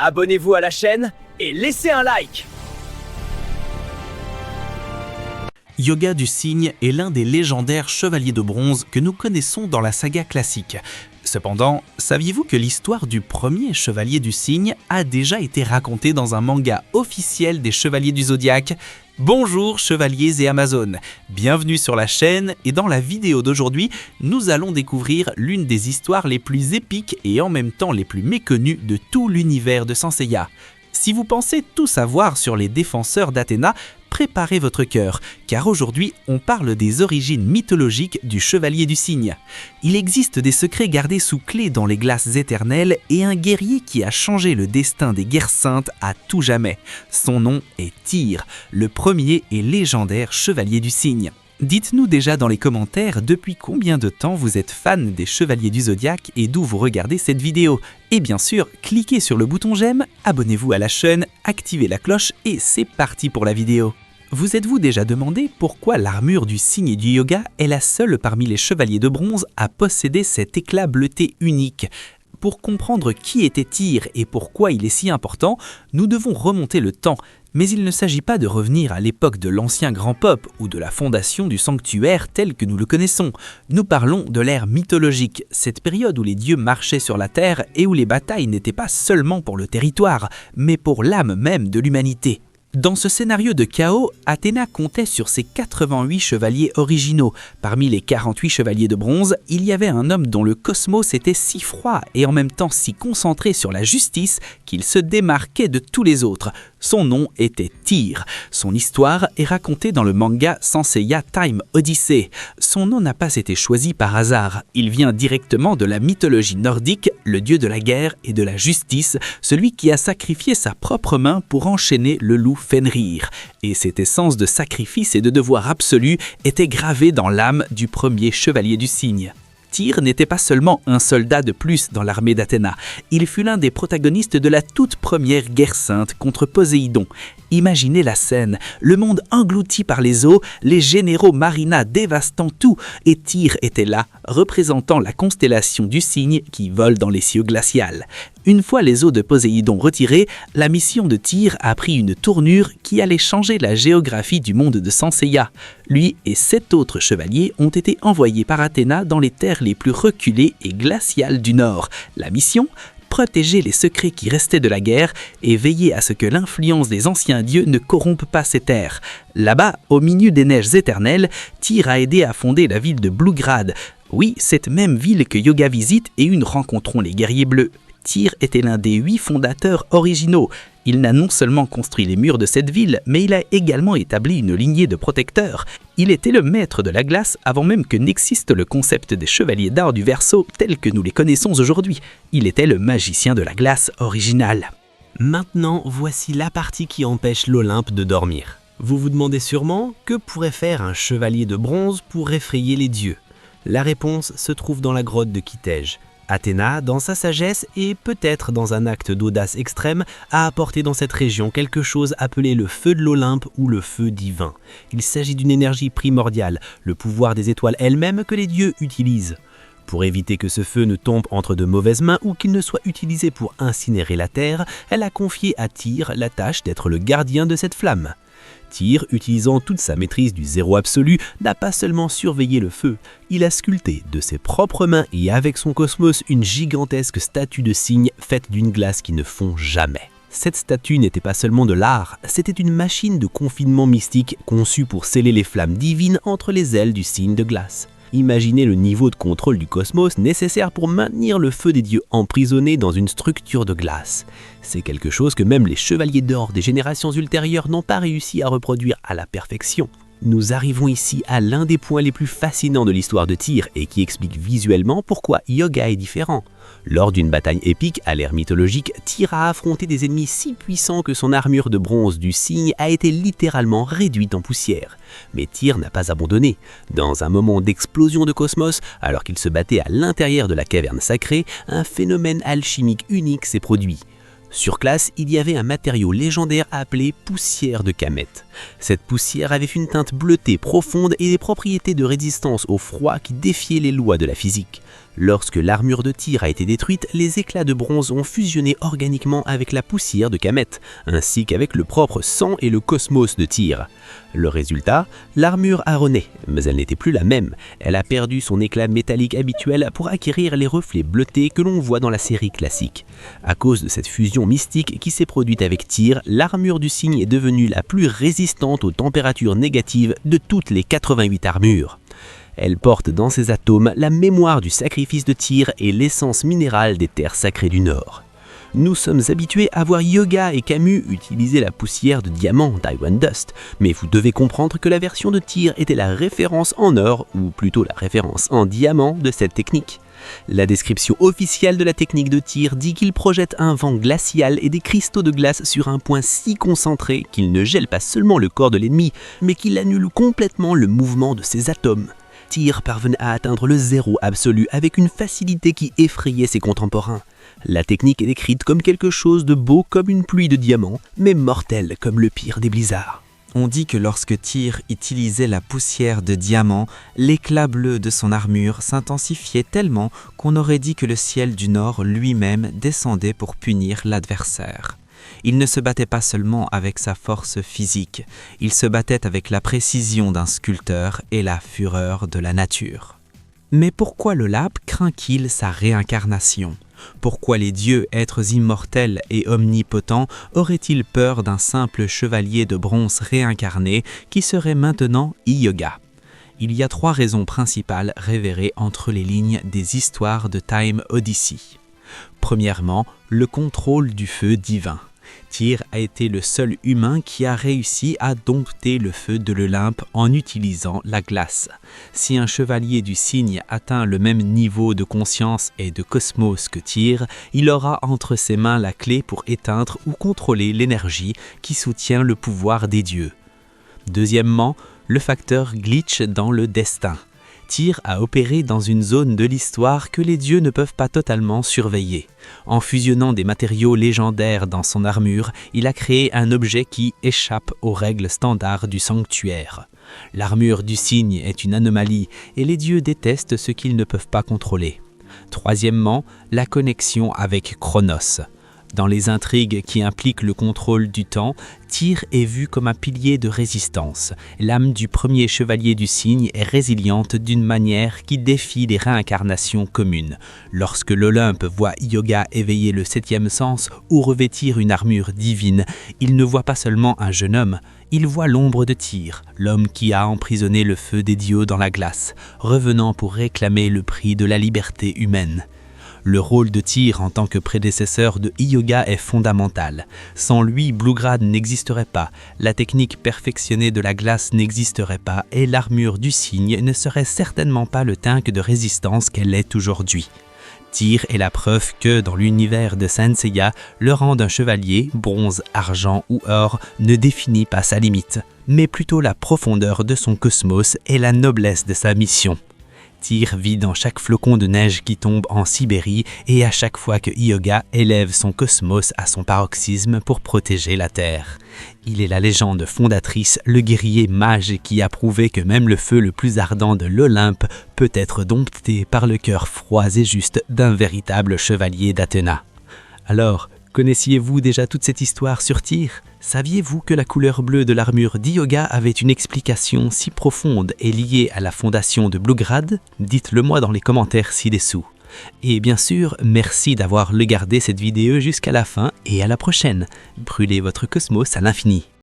abonnez-vous à la chaîne et laissez un like. Yoga du Cygne est l'un des légendaires chevaliers de bronze que nous connaissons dans la saga classique. Cependant, saviez-vous que l'histoire du premier chevalier du Cygne a déjà été racontée dans un manga officiel des Chevaliers du Zodiaque? Bonjour chevaliers et amazones, bienvenue sur la chaîne et dans la vidéo d'aujourd'hui, nous allons découvrir l'une des histoires les plus épiques et en même temps les plus méconnues de tout l'univers de Saint Seiya. Si vous pensez tout savoir sur les défenseurs d'Athéna, préparez votre cœur, car aujourd'hui on parle des origines mythologiques du Chevalier du Cygne. Il existe des secrets gardés sous clé dans les glaces éternelles et un guerrier qui a changé le destin des guerres saintes à tout jamais. Son nom est Tyr, le premier et légendaire Chevalier du Cygne. Dites-nous déjà dans les commentaires depuis combien de temps vous êtes fan des Chevaliers du Zodiaque et d'où vous regardez cette vidéo. Et bien sûr, cliquez sur le bouton j'aime, abonnez-vous à la chaîne, activez la cloche et c'est parti pour la vidéo. Vous êtes-vous déjà demandé pourquoi l'armure du Cygne du yoga est la seule parmi les chevaliers de bronze à posséder cet éclat bleuté unique? Pour comprendre qui était Tyr et pourquoi il est si important, nous devons remonter le temps. Mais il ne s'agit pas de revenir à l'époque de l'ancien grand pop ou de la fondation du sanctuaire tel que nous le connaissons. Nous parlons de l'ère mythologique, cette période où les dieux marchaient sur la terre et où les batailles n'étaient pas seulement pour le territoire, mais pour l'âme même de l'humanité. Dans ce scénario de chaos, Athéna comptait sur ses 88 chevaliers originaux. Parmi les 48 chevaliers de bronze, il y avait un homme dont le cosmos était si froid et en même temps si concentré sur la justice qu'il se démarquait de tous les autres. Son nom était Tyr. Son histoire est racontée dans le manga Saint Seiya Time Odyssey. Son nom n'a pas été choisi par hasard. Il vient directement de la mythologie nordique, le dieu de la guerre et de la justice, celui qui a sacrifié sa propre main pour enchaîner le loup Fenrir. Et cette essence de sacrifice et de devoir absolu était gravée dans l'âme du premier chevalier du Cygne. Tyr n'était pas seulement un soldat de plus dans l'armée d'Athéna, il fut l'un des protagonistes de la toute première guerre sainte contre Poséidon. Imaginez la scène, le monde englouti par les eaux, les généraux Marina dévastant tout, et Tyr était là, représentant la constellation du Cygne qui vole dans les cieux glaciales. Une fois les eaux de Poséidon retirées, la mission de Tyr a pris une tournure qui allait changer la géographie du monde de Saint Seiya. Lui et 7 autres chevaliers ont été envoyés par Athéna dans les terres les plus reculées et glaciales du Nord. La mission ? Protéger les secrets qui restaient de la guerre et veiller à ce que l'influence des anciens dieux ne corrompe pas ces terres. Là-bas, au milieu des neiges éternelles, Tyr a aidé à fonder la ville de Bluegrad. Oui, cette même ville que Yoga visite et une rencontreront les guerriers bleus. Tyr était l'un des 8 fondateurs originaux. Il n'a non seulement construit les murs de cette ville, mais il a également établi une lignée de protecteurs. Il était le maître de la glace avant même que n'existe le concept des chevaliers d'or du Verseau tels que nous les connaissons aujourd'hui. Il était le magicien de la glace original. Maintenant, voici la partie qui empêche l'Olympe de dormir. Vous vous demandez sûrement que pourrait faire un chevalier de bronze pour effrayer les dieux. La réponse se trouve dans la grotte de Kitej. Athéna, dans sa sagesse et peut-être dans un acte d'audace extrême, a apporté dans cette région quelque chose appelé le feu de l'Olympe ou le feu divin. Il s'agit d'une énergie primordiale, le pouvoir des étoiles elles-mêmes que les dieux utilisent. Pour éviter que ce feu ne tombe entre de mauvaises mains ou qu'il ne soit utilisé pour incinérer la terre, elle a confié à Tyr la tâche d'être le gardien de cette flamme. Tyr, utilisant toute sa maîtrise du zéro absolu, n'a pas seulement surveillé le feu, il a sculpté de ses propres mains et avec son cosmos une gigantesque statue de cygne faite d'une glace qui ne fond jamais. Cette statue n'était pas seulement de l'art, c'était une machine de confinement mystique conçue pour sceller les flammes divines entre les ailes du cygne de glace. Imaginez le niveau de contrôle du cosmos nécessaire pour maintenir le feu des dieux emprisonné dans une structure de glace. C'est quelque chose que même les chevaliers d'or des générations ultérieures n'ont pas réussi à reproduire à la perfection. Nous arrivons ici à l'un des points les plus fascinants de l'histoire de Tyr et qui explique visuellement pourquoi Yoga est différent. Lors d'une bataille épique à l'ère mythologique, Tyr a affronté des ennemis si puissants que son armure de bronze du cygne a été littéralement réduite en poussière. Mais Tyr n'a pas abandonné. Dans un moment d'explosion de cosmos, alors qu'il se battait à l'intérieur de la caverne sacrée, un phénomène alchimique unique s'est produit. Sur place, il y avait un matériau légendaire appelé poussière de Kamet. Cette poussière avait une teinte bleutée profonde et des propriétés de résistance au froid qui défiaient les lois de la physique. Lorsque l'armure de Tyr a été détruite, les éclats de bronze ont fusionné organiquement avec la poussière de Khamet, ainsi qu'avec le propre sang et le cosmos de Tyr. Le résultat, l'armure a rené, mais elle n'était plus la même. Elle a perdu son éclat métallique habituel pour acquérir les reflets bleutés que l'on voit dans la série classique. À cause de cette fusion mystique qui s'est produite avec Tyr, l'armure du cygne est devenue la plus résistante aux températures négatives de toutes les 88 armures. Elle porte dans ses atomes la mémoire du sacrifice de Tyr et l'essence minérale des terres sacrées du Nord. Nous sommes habitués à voir Hyuga et Camus utiliser la poussière de diamant d'Iron Dust, mais vous devez comprendre que la version de Tyr était la référence en or, ou plutôt la référence en diamant de cette technique. La description officielle de la technique de Tyr dit qu'il projette un vent glacial et des cristaux de glace sur un point si concentré qu'il ne gèle pas seulement le corps de l'ennemi, mais qu'il annule complètement le mouvement de ses atomes. Tyr parvenait à atteindre le zéro absolu avec une facilité qui effrayait ses contemporains. La technique est décrite comme quelque chose de beau comme une pluie de diamants, mais mortel comme le pire des blizzards. On dit que lorsque Tyr utilisait la poussière de diamant, l'éclat bleu de son armure s'intensifiait tellement qu'on aurait dit que le ciel du Nord lui-même descendait pour punir l'adversaire. Il ne se battait pas seulement avec sa force physique, il se battait avec la précision d'un sculpteur et la fureur de la nature. Mais pourquoi l'Olympe craint-il sa réincarnation ? Pourquoi les dieux, êtres immortels et omnipotents, auraient-ils peur d'un simple chevalier de bronze réincarné qui serait maintenant Hyuga ? Il y a 3 raisons principales révérées entre les lignes des histoires de Time Odyssey. Premièrement, le contrôle du feu divin. Tyr a été le seul humain qui a réussi à dompter le feu de l'Olympe en utilisant la glace. Si un chevalier du cygne atteint le même niveau de conscience et de cosmos que Tyr, il aura entre ses mains la clé pour éteindre ou contrôler l'énergie qui soutient le pouvoir des dieux. Deuxièmement, le facteur glitch dans le destin. Tyr a opéré dans une zone de l'histoire que les dieux ne peuvent pas totalement surveiller. En fusionnant des matériaux légendaires dans son armure, il a créé un objet qui échappe aux règles standards du sanctuaire. L'armure du cygne est une anomalie et les dieux détestent ce qu'ils ne peuvent pas contrôler. Troisièmement, la connexion avec Chronos. Dans les intrigues qui impliquent le contrôle du temps, Tyr est vu comme un pilier de résistance. L'âme du premier chevalier du cygne est résiliente d'une manière qui défie les réincarnations communes. Lorsque l'Olympe voit Hyuga éveiller le 7e sens ou revêtir une armure divine, il ne voit pas seulement un jeune homme, il voit l'ombre de Tyr, l'homme qui a emprisonné le feu des dieux dans la glace, revenant pour réclamer le prix de la liberté humaine. Le rôle de Tyr en tant que prédécesseur de Hyuga est fondamental. Sans lui, Bluegrad n'existerait pas, la technique perfectionnée de la glace n'existerait pas et l'armure du cygne ne serait certainement pas le tank de résistance qu'elle est aujourd'hui. Tyr est la preuve que, dans l'univers de Saint Seiya, le rang d'un chevalier, bronze, argent ou or, ne définit pas sa limite, mais plutôt la profondeur de son cosmos et la noblesse de sa mission. Tyr vit dans chaque flocon de neige qui tombe en Sibérie et à chaque fois que Hyuga élève son cosmos à son paroxysme pour protéger la Terre. Il est la légende fondatrice, le guerrier mage qui a prouvé que même le feu le plus ardent de l'Olympe peut être dompté par le cœur froid et juste d'un véritable chevalier d'Athéna. Alors, connaissiez-vous déjà toute cette histoire sur Tyr ? Saviez-vous que la couleur bleue de l'armure d'Hyuga avait une explication si profonde et liée à la fondation de Bluegrad ? Dites-le moi dans les commentaires ci-dessous. Et bien sûr, merci d'avoir regardé cette vidéo jusqu'à la fin et à la prochaine. Brûlez votre cosmos à l'infini.